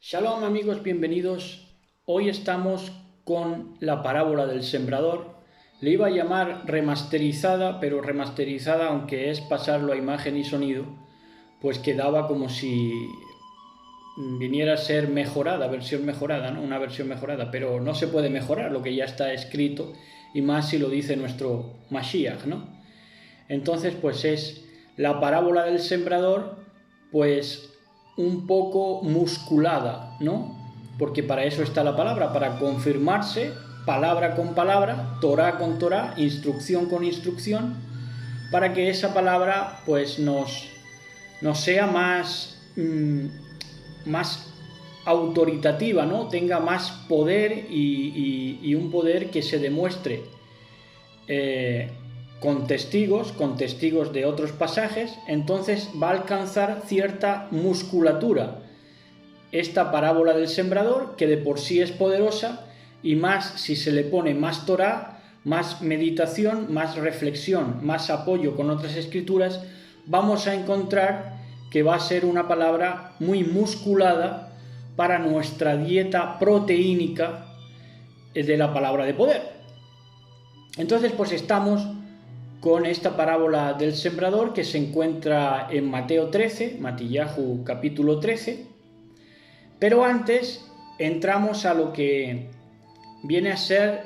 Shalom amigos, bienvenidos. Hoy estamos con la parábola del sembrador. Le iba a llamar remasterizada, pero remasterizada, aunque es pasarlo a imagen y sonido, pues quedaba como si viniera a ser mejorada, versión mejorada, ¿no? Una versión mejorada, pero no se puede mejorar lo que ya está escrito, y más si lo dice nuestro Mashiach, ¿no? Entonces, pues es la parábola del sembrador, pues un poco musculada, ¿no? Porque para eso está la palabra, para confirmarse palabra con palabra, Torah con Torah, instrucción con instrucción, para que esa palabra pues nos sea más autoritativa, ¿no? Tenga más poder y un poder que se demuestre con testigos de otros pasajes. Entonces va a alcanzar cierta musculatura esta parábola del sembrador, que de por sí es poderosa, y más si se le pone más Torah, más meditación, más reflexión, más apoyo con otras escrituras, vamos a encontrar que va a ser una palabra muy musculada para nuestra dieta proteínica de la palabra de poder. Entonces, pues estamos con esta parábola del sembrador que se encuentra en Mateo 13, Matillahu capítulo 13, pero antes entramos a lo que viene a ser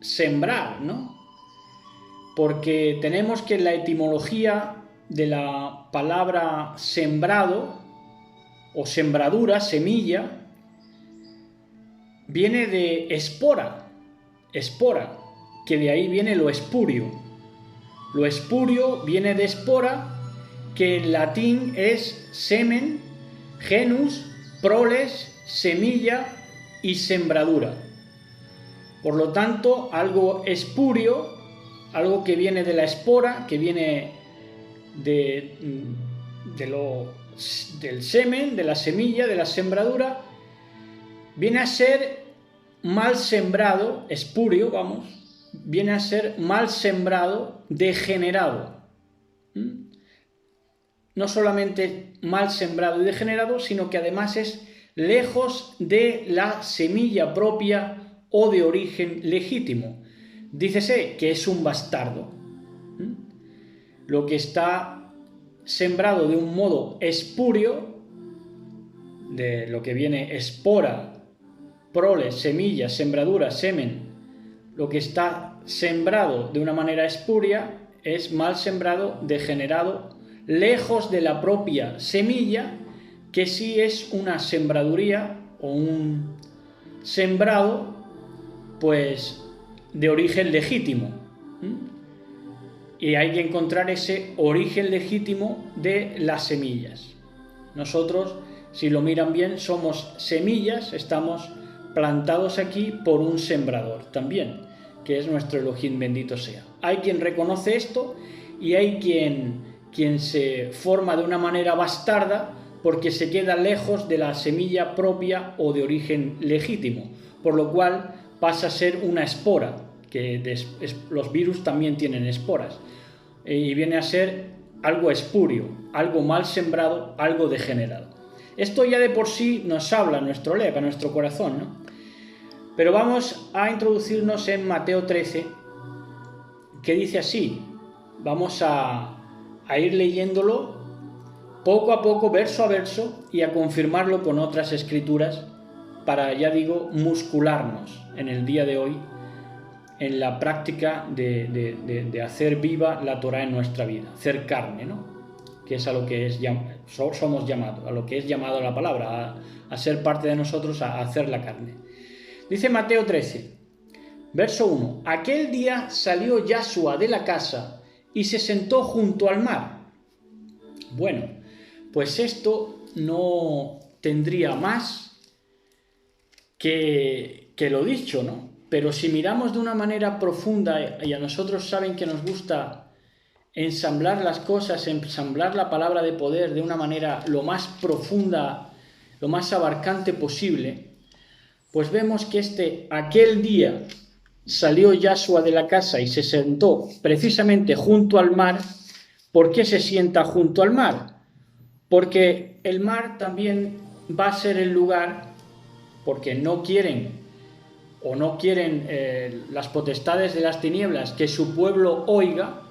sembrar, ¿no? Porque tenemos que la etimología de la palabra sembrado o sembradura, semilla, viene de espora, que de ahí viene lo espurio. Lo espurio viene de espora, que en latín es semen, genus, proles, semilla y sembradura. Por lo tanto, algo espurio, algo que viene de la espora, que viene del semen, de la semilla, de la sembradura, viene a ser mal sembrado, espurio, vamos, viene a ser mal sembrado, degenerado. No solamente mal sembrado y degenerado, sino que además es lejos de la semilla propia o de origen legítimo. Dícese que es un bastardo. Lo que está sembrado de un modo espurio, de lo que viene espora, prole, semilla, sembradura, semen, lo que está sembrado de una manera espuria es mal sembrado, degenerado, lejos de la propia semilla, que sí es una sembraduría o un sembrado pues de origen legítimo. Y hay que encontrar ese origen legítimo de las semillas. Nosotros, si lo miran bien, somos semillas, estamos plantados aquí por un sembrador también, que es nuestro Elohim, bendito sea. Hay quien reconoce esto y hay quien se forma de una manera bastarda porque se queda lejos de la semilla propia o de origen legítimo, por lo cual pasa a ser una espora, que los virus también tienen esporas, y viene a ser algo espurio, algo mal sembrado, algo degenerado. Esto ya de por sí nos habla a nuestro lev, a nuestro corazón, ¿no? Pero vamos a introducirnos en Mateo 13, que dice así. Vamos a ir leyéndolo poco a poco, verso a verso, y a confirmarlo con otras escrituras para, ya digo, muscularnos en el día de hoy en la práctica de hacer viva la Torah en nuestra vida, hacer carne, ¿no? Que es a lo que somos llamados, a lo que es llamado la palabra, a ser parte de nosotros, a hacer la carne. Dice Mateo 13, verso 1. Aquel día salió Yahshua de la casa y se sentó junto al mar. Bueno, pues esto no tendría más que lo dicho, ¿no? Pero si miramos de una manera profunda, y a nosotros saben que nos gusta ensamblar las cosas, ensamblar la palabra de poder de una manera lo más profunda, lo más abarcante posible, pues vemos que aquel día salió Yahshua de la casa y se sentó precisamente junto al mar. ¿Por qué se sienta junto al mar? Porque el mar también va a ser el lugar, porque no quieren las potestades de las tinieblas que su pueblo oiga,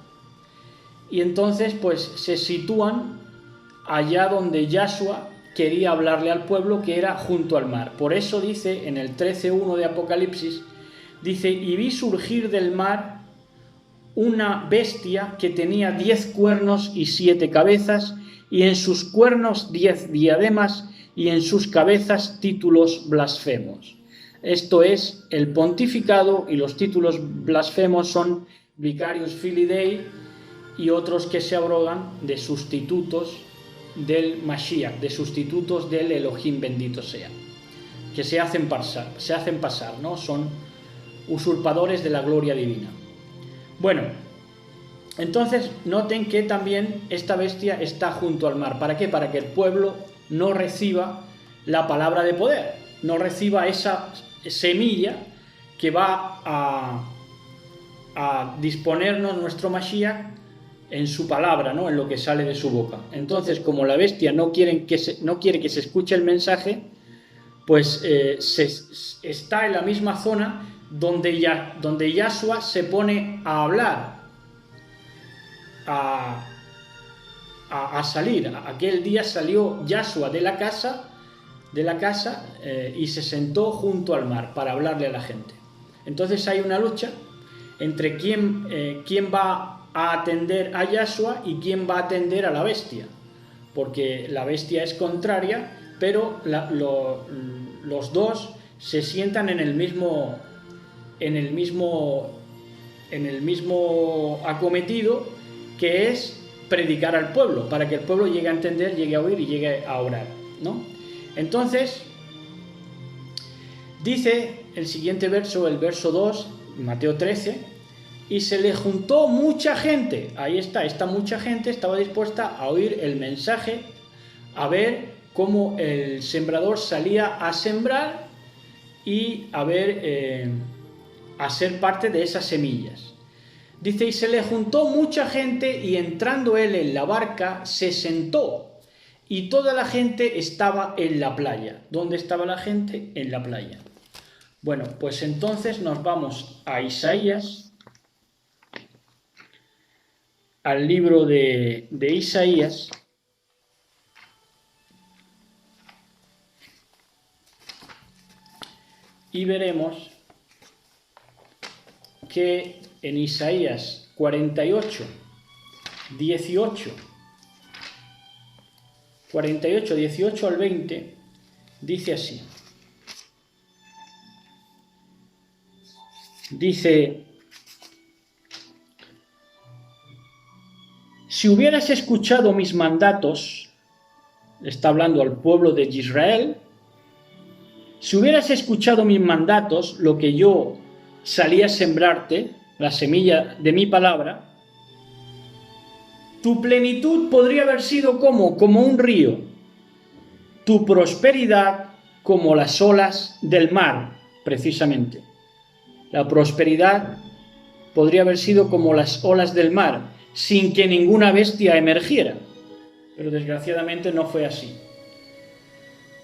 y entonces pues se sitúan allá donde Yahshua quería hablarle al pueblo, que era junto al mar. Por eso dice en el 13:1 de Apocalipsis, dice: y vi surgir del mar una bestia que tenía 10 cuernos y 7 cabezas, y en sus cuernos 10 diademas, y en sus cabezas títulos blasfemos. Esto es el pontificado, y los títulos blasfemos son Vicarius Filii Dei y otros que se abrogan de sustitutos del Mashiach, de sustitutos del Elohim bendito sea, que se hacen pasar, ¿no? Son usurpadores de la gloria divina. Bueno, entonces noten que también esta bestia está junto al mar. ¿Para qué? Para que el pueblo no reciba la palabra de poder, no reciba esa semilla que va a disponernos nuestro Mashiach en su palabra, ¿no? En lo que sale de su boca. Entonces, como la bestia no quiere que se escuche el mensaje, pues está en la misma zona donde Yahshua se pone a hablar, a salir. Aquel día salió Yahshua de la casa y se sentó junto al mar para hablarle a la gente. Entonces hay una lucha entre quién va a atender a Yahshua y quién va a atender a la bestia, porque la bestia es contraria, pero los dos se sientan en el mismo acometido, que es predicar al pueblo, para que el pueblo llegue a entender, llegue a oír y llegue a orar, ¿no? Entonces dice el siguiente verso, el verso 2, Mateo 13: y se le juntó mucha gente. Ahí está, esta mucha gente estaba dispuesta a oír el mensaje, a ver cómo el sembrador salía a sembrar y a ser parte de esas semillas. Dice: y se le juntó mucha gente, y entrando él en la barca se sentó, y toda la gente estaba en la playa. ¿Dónde estaba la gente? En la playa. Bueno, pues entonces nos vamos a Isaías, al libro de Isaías, y veremos que en Isaías 48, 18 al 20, dice así. Dice: si hubieras escuchado mis mandatos, está hablando al pueblo de Israel, si hubieras escuchado mis mandatos, lo que yo salí a sembrarte, la semilla de mi palabra, tu plenitud podría haber sido como un río, tu prosperidad como las olas del mar, precisamente. La prosperidad podría haber sido como las olas del mar, sin que ninguna bestia emergiera. Pero desgraciadamente no fue así.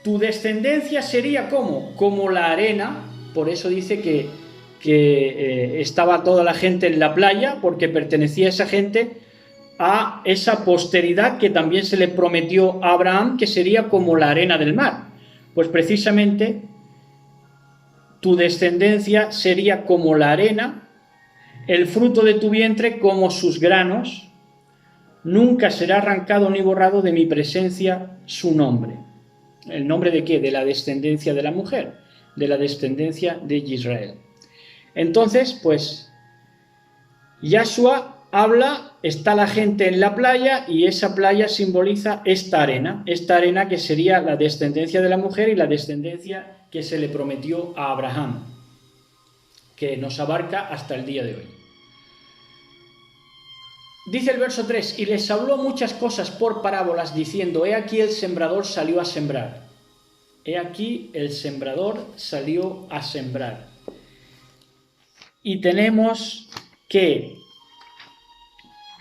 Tu descendencia sería como la arena. Por eso dice que estaba toda la gente en la playa, porque pertenecía esa gente a esa posteridad que también se le prometió a Abraham, que sería como la arena del mar. Pues precisamente tu descendencia sería como la arena, el fruto de tu vientre como sus granos. Nunca será arrancado ni borrado de mi presencia su nombre. ¿El nombre de qué? De la descendencia de la mujer, de la descendencia de Israel. Entonces, pues, Yahshua habla, está la gente en la playa, y esa playa simboliza esta arena que sería la descendencia de la mujer y la descendencia que se le prometió a Abraham, que nos abarca hasta el día de hoy. Dice el verso 3: y les habló muchas cosas por parábolas, diciendo: he aquí el sembrador salió a sembrar. He aquí el sembrador salió a sembrar. Y tenemos que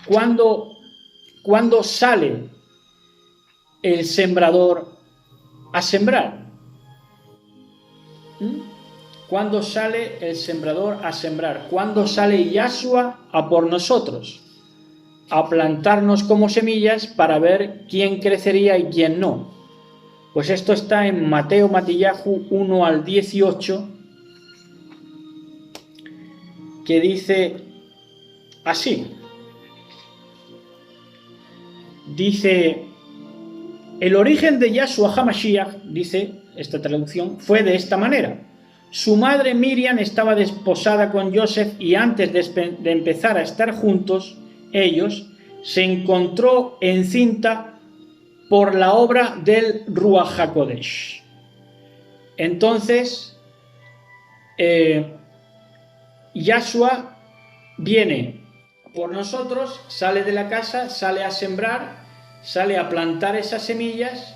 cuando sale el sembrador a sembrar. ¿Cuándo sale el sembrador a sembrar? ¿Cuándo sale Yahshua a por nosotros? A plantarnos como semillas para ver quién crecería y quién no. Pues esto está en Mateo Matillahu 1 al 18, que dice así. Dice, el origen de Yahshua HaMashiach, dice esta traducción, fue de esta manera. Su madre Miriam estaba desposada con Joseph y antes de empezar a estar juntos, ellos, se encontró encinta por la obra del Ruach HaKodesh. Entonces, Yahshua viene por nosotros, sale de la casa, sale a sembrar, sale a plantar esas semillas.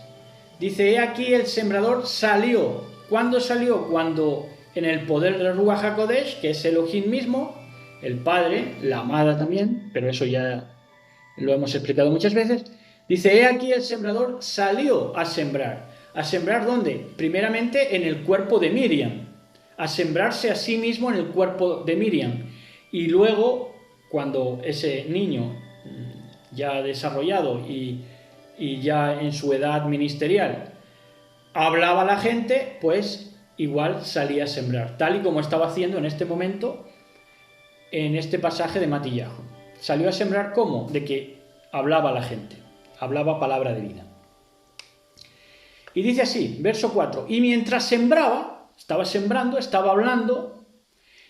Dice, he aquí el sembrador salió. ¿Cuándo salió? Cuando en el poder del Ruach HaKodesh, que es Elohim mismo, el Padre, la amada también, pero eso ya lo hemos explicado muchas veces. Dice, he aquí el sembrador salió a sembrar. ¿A sembrar dónde? Primeramente en el cuerpo de Miriam. A sembrarse a sí mismo en el cuerpo de Miriam. Y luego, cuando ese niño ya desarrollado y ya en su edad ministerial hablaba a la gente, pues igual salía a sembrar, tal y como estaba haciendo en este momento en este pasaje de Matillahu. Salió a sembrar ¿cómo? De que hablaba a la gente, hablaba palabra divina. Y dice así, verso 4, y mientras sembraba, estaba sembrando, estaba hablando,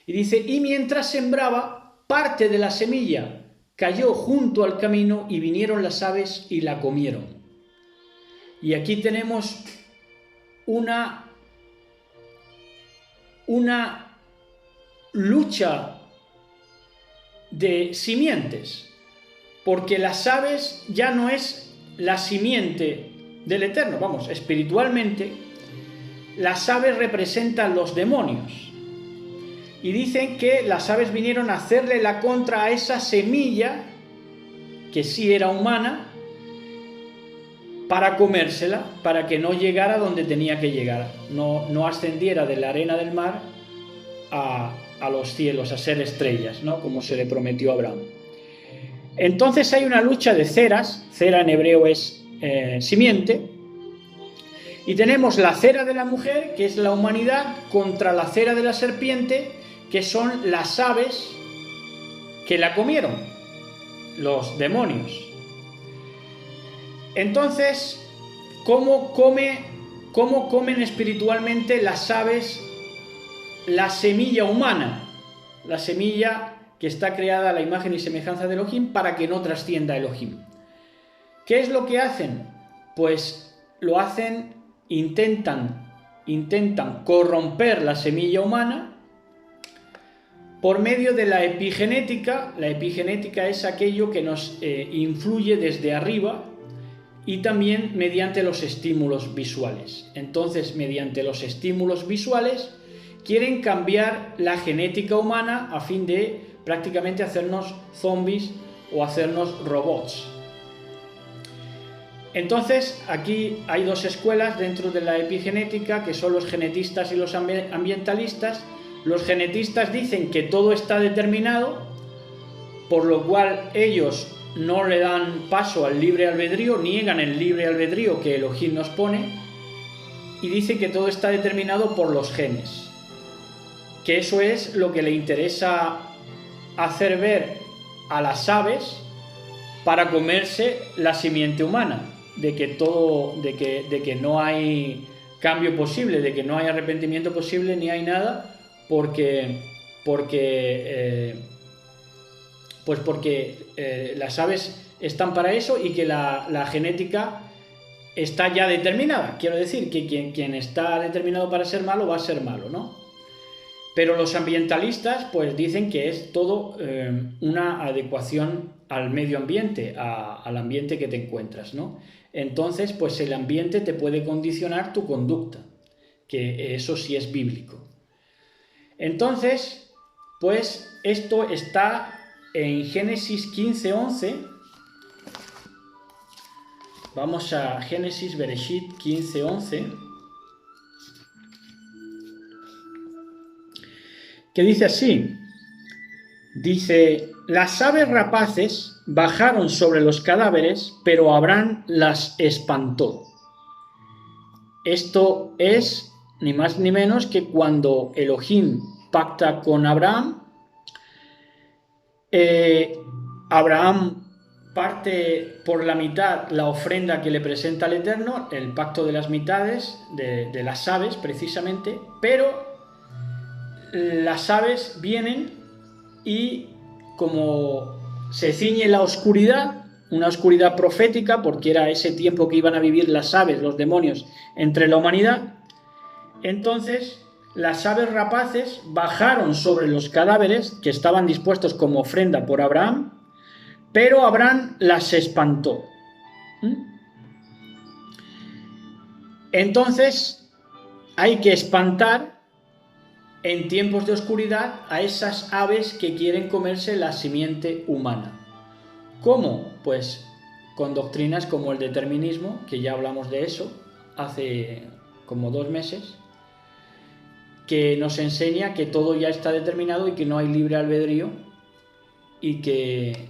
y dice, y mientras sembraba, parte de la semilla cayó junto al camino y vinieron las aves y la comieron. Y aquí tenemos una lucha de simientes, porque las aves ya no es la simiente del Eterno, vamos, espiritualmente, las aves representan los demonios. Y dicen que las aves vinieron a hacerle la contra a esa semilla, que sí era humana, para comérsela, para que no llegara donde tenía que llegar, no ascendiera de la arena del mar a los cielos, a ser estrellas, ¿no? Como se le prometió a Abraham. Entonces hay una lucha de ceras, cera en hebreo es simiente, y tenemos la cera de la mujer, que es la humanidad, contra la cera de la serpiente, que son las aves que la comieron, los demonios. Entonces, ¿cómo comen espiritualmente las aves la semilla humana? La semilla que está creada a la imagen y semejanza de Elohim para que no trascienda a Elohim. ¿Qué es lo que hacen? Pues lo hacen, intentan corromper la semilla humana por medio de la epigenética. La epigenética es aquello que nos influye desde arriba y también mediante los estímulos visuales. Entonces, mediante los estímulos visuales, quieren cambiar la genética humana a fin de prácticamente hacernos zombies o hacernos robots. Entonces, aquí hay dos escuelas dentro de la epigenética, que son los genetistas y los ambientalistas. Los genetistas dicen que todo está determinado, por lo cual ellos no le dan paso al libre albedrío, niegan el libre albedrío que Elohim nos pone, y dicen que todo está determinado por los genes. Que eso es lo que le interesa hacer ver a las aves para comerse la simiente humana, de que no hay cambio posible, de que no hay arrepentimiento posible ni hay nada, porque las aves están para eso y que la genética está ya determinada. Quiero decir que quien está determinado para ser malo va a ser malo, ¿no? Pero los ambientalistas pues dicen que es todo una adecuación al medio ambiente, al ambiente que te encuentras, ¿no? Entonces pues el ambiente te puede condicionar tu conducta, que eso sí es bíblico. Entonces pues esto está en Génesis 15:11, Vamos a Génesis, Bereshit 15:11, que dice así. Dice, las aves rapaces bajaron sobre los cadáveres, pero Abraham las espantó. Esto es ni más ni menos que cuando Elohim pacta con Abraham, Abraham parte por la mitad la ofrenda que le presenta al Eterno, el pacto de las mitades, de las aves precisamente, pero las aves vienen y como se ciñe la oscuridad, una oscuridad profética, porque era ese tiempo que iban a vivir las aves, los demonios, entre la humanidad, entonces las aves rapaces bajaron sobre los cadáveres que estaban dispuestos como ofrenda por Abraham, pero Abraham las espantó. Entonces hay que espantar en tiempos de oscuridad a esas aves que quieren comerse la simiente humana. ¿Cómo? Pues con doctrinas como el determinismo, que ya hablamos de eso hace como 2 meses, que nos enseña que todo ya está determinado y que no hay libre albedrío y que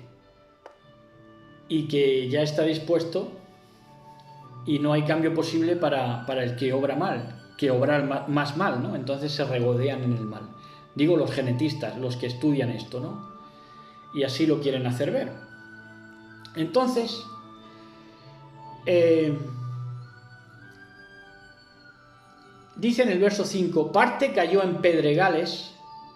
ya está dispuesto y no hay cambio posible para el que obra mal, que obrar más mal, ¿no? Entonces se regodean en el mal. Digo los genetistas, los que estudian esto, ¿no? Y así lo quieren hacer ver. Entonces, dice en el verso 5, parte cayó en pedregales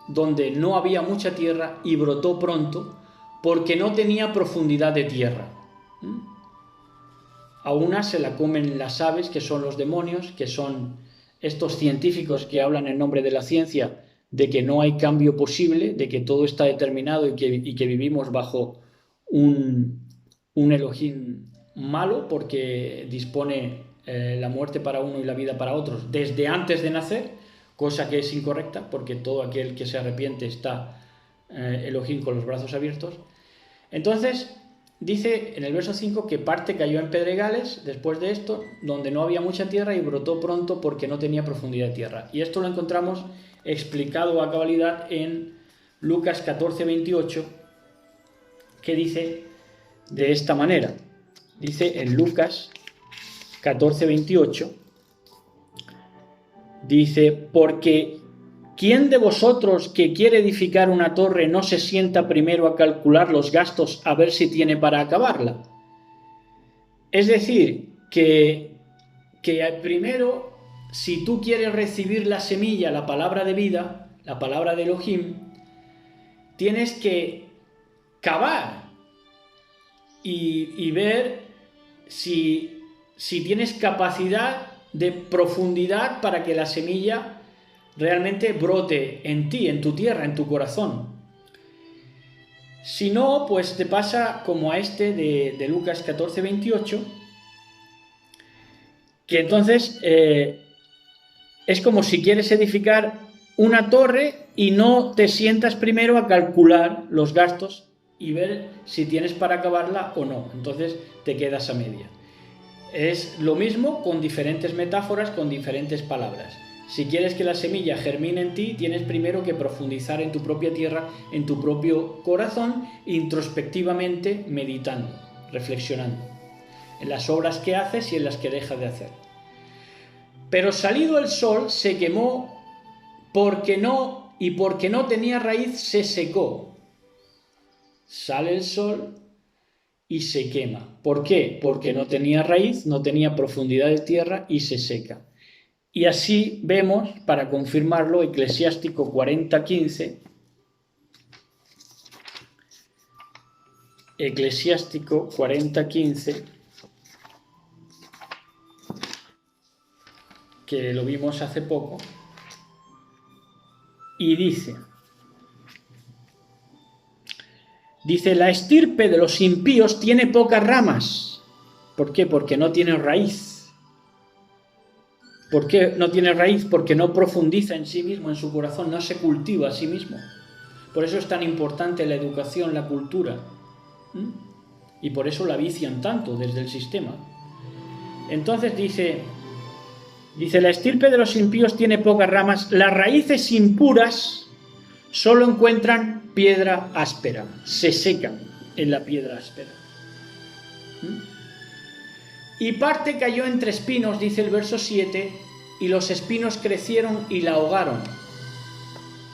donde no había mucha tierra y brotó pronto porque no tenía profundidad de tierra. A una se la comen las aves, que son los demonios, que son estos científicos que hablan en nombre de la ciencia de que no hay cambio posible, de que todo está determinado y que vivimos bajo un Elohim malo porque dispone la muerte para uno y la vida para otros desde antes de nacer, cosa que es incorrecta porque todo aquel que se arrepiente está Elohim con los brazos abiertos. Entonces dice en el verso 5 que parte cayó en pedregales después de esto, donde no había mucha tierra y brotó pronto porque no tenía profundidad de tierra. Y esto lo encontramos explicado a cabalidad en Lucas 14:28, que dice de esta manera. Dice en Lucas 14:28, dice, porque ¿quién de vosotros que quiere edificar una torre no se sienta primero a calcular los gastos a ver si tiene para acabarla? Es decir, que primero, si tú quieres recibir la semilla, la palabra de vida, la palabra de Elohim, tienes que cavar y ver si tienes capacidad de profundidad para que la semilla realmente brote en ti, en tu tierra, en tu corazón. Si no, pues te pasa como a este de Lucas 14:28, que entonces es como si quieres edificar una torre y no te sientas primero a calcular los gastos y ver si tienes para acabarla o no. Entonces te quedas a media. Es lo mismo con diferentes metáforas, con diferentes palabras. Si quieres que la semilla germine en ti, tienes primero que profundizar en tu propia tierra, en tu propio corazón, introspectivamente meditando, reflexionando en las obras que haces y en las que dejas de hacer. Pero salido el sol se quemó porque no tenía raíz se secó. Sale el sol y se quema. ¿Por qué? Porque no tenía raíz, no tenía profundidad de tierra y se seca. Y así vemos, para confirmarlo, Eclesiástico 40:15. Eclesiástico 40:15, que lo vimos hace poco, y dice, la estirpe de los impíos tiene pocas ramas. ¿Por qué? Porque no tiene raíz. ¿Por qué no tiene raíz? Porque no profundiza en sí mismo, en su corazón, no se cultiva a sí mismo. Por eso es tan importante la educación, la cultura. Y por eso la vician tanto desde el sistema. Entonces dice, la estirpe de los impíos tiene pocas ramas, las raíces impuras solo encuentran piedra áspera, se secan en la piedra áspera. Y parte cayó entre espinos, dice el verso 7, y los espinos crecieron y la ahogaron.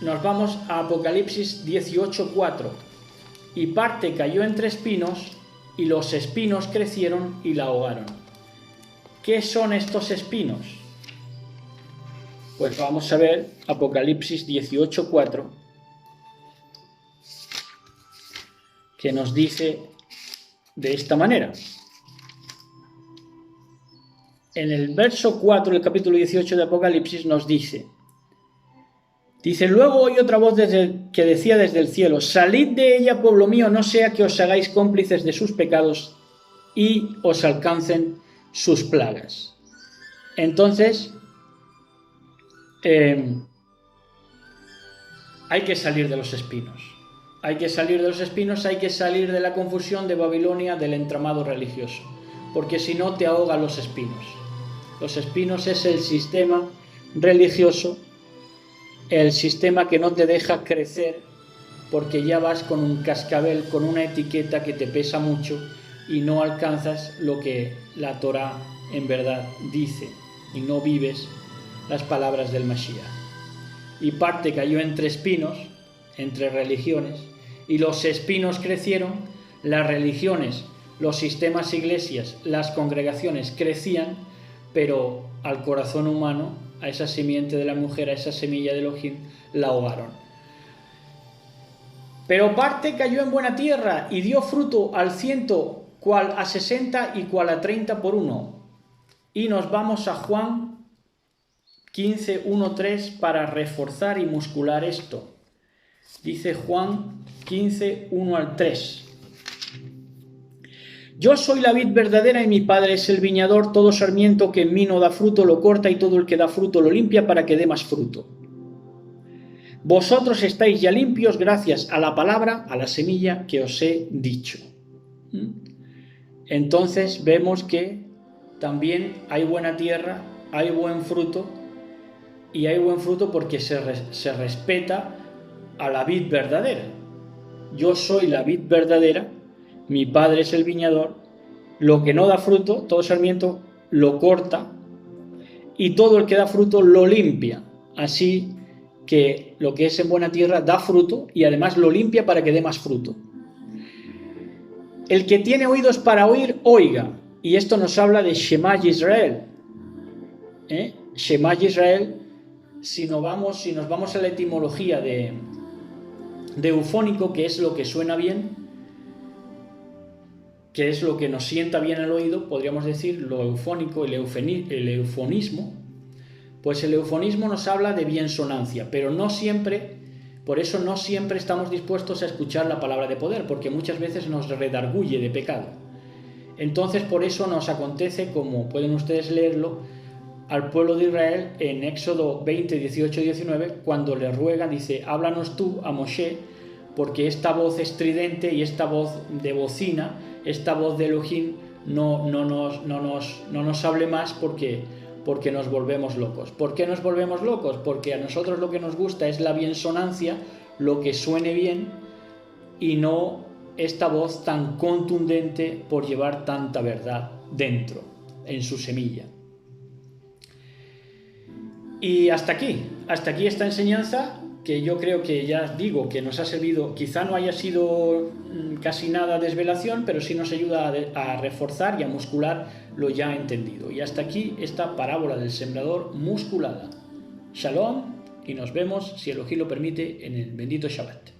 Nos vamos a Apocalipsis 18:4. Y parte cayó entre espinos, y los espinos crecieron y la ahogaron. ¿Qué son estos espinos? Pues vamos a ver Apocalipsis 18:4, que nos dice de esta manera. En el verso 4 del capítulo 18 de Apocalipsis nos dice, luego oí otra voz que decía desde el cielo, salid de ella, pueblo mío, no sea que os hagáis cómplices de sus pecados y os alcancen sus plagas. Entonces, hay que salir de los espinos. Hay que salir de los espinos, hay que salir de la confusión de Babilonia, del entramado religioso. Porque si no, te ahogan los espinos. Los espinos es el sistema religioso, el sistema que no te deja crecer porque ya vas con un cascabel, con una etiqueta que te pesa mucho y no alcanzas lo que la Torá en verdad dice y no vives las palabras del Mashiach. Y parte cayó entre espinos, entre religiones, y los espinos crecieron, las religiones, los sistemas iglesias, las congregaciones crecían, pero al corazón humano, a esa simiente de la mujer, a esa semilla de Elohim, la ahogaron. Pero parte cayó en buena tierra y dio fruto al 100, cual a 60 y cual a 30 por uno. Y nos vamos a Juan 15:1-3 para reforzar y muscular esto. Dice Juan 15:1-3. Yo soy la vid verdadera y mi Padre es el viñador, todo sarmiento que en mí no da fruto lo corta y todo el que da fruto lo limpia para que dé más fruto. Vosotros estáis ya limpios gracias a la palabra, a la semilla que os he dicho. Entonces vemos que también hay buena tierra, hay buen fruto, y hay buen fruto porque se respeta a la vid verdadera. Yo soy la vid verdadera, mi Padre es el viñador, lo que no da fruto, todo sarmiento lo corta, y todo el que da fruto lo limpia. Así que lo que es en buena tierra da fruto y además lo limpia para que dé más fruto. El que tiene oídos para oír, oiga. Y esto nos habla de Shema Yisrael. Shema Yisrael, si nos vamos a la etimología de eufónico, que es lo que suena bien, que es lo que nos sienta bien al oído, podríamos decir lo eufónico, el eufonismo. Pues el eufonismo nos habla de biensonancia, pero no siempre, por eso no siempre estamos dispuestos a escuchar la palabra de poder, porque muchas veces nos redarguye de pecado. Entonces por eso nos acontece, como pueden ustedes leerlo, al pueblo de Israel en Éxodo 20, 18 y 19, cuando le ruega, dice, háblanos tú a Moshe, porque esta voz estridente y esta voz de bocina, esta voz de Elohim, no nos hable más porque nos volvemos locos. ¿Por qué nos volvemos locos? Porque a nosotros lo que nos gusta es la biensonancia, lo que suene bien, y no esta voz tan contundente por llevar tanta verdad dentro, en su semilla. Y hasta aquí esta enseñanza, que yo creo que ya digo que nos ha servido, quizá no haya sido casi nada desvelación, pero sí nos ayuda a reforzar y a muscular lo ya entendido. Y hasta aquí esta parábola del sembrador musculada. Shalom, y nos vemos, si Elohim lo permite, en el bendito Shabbat.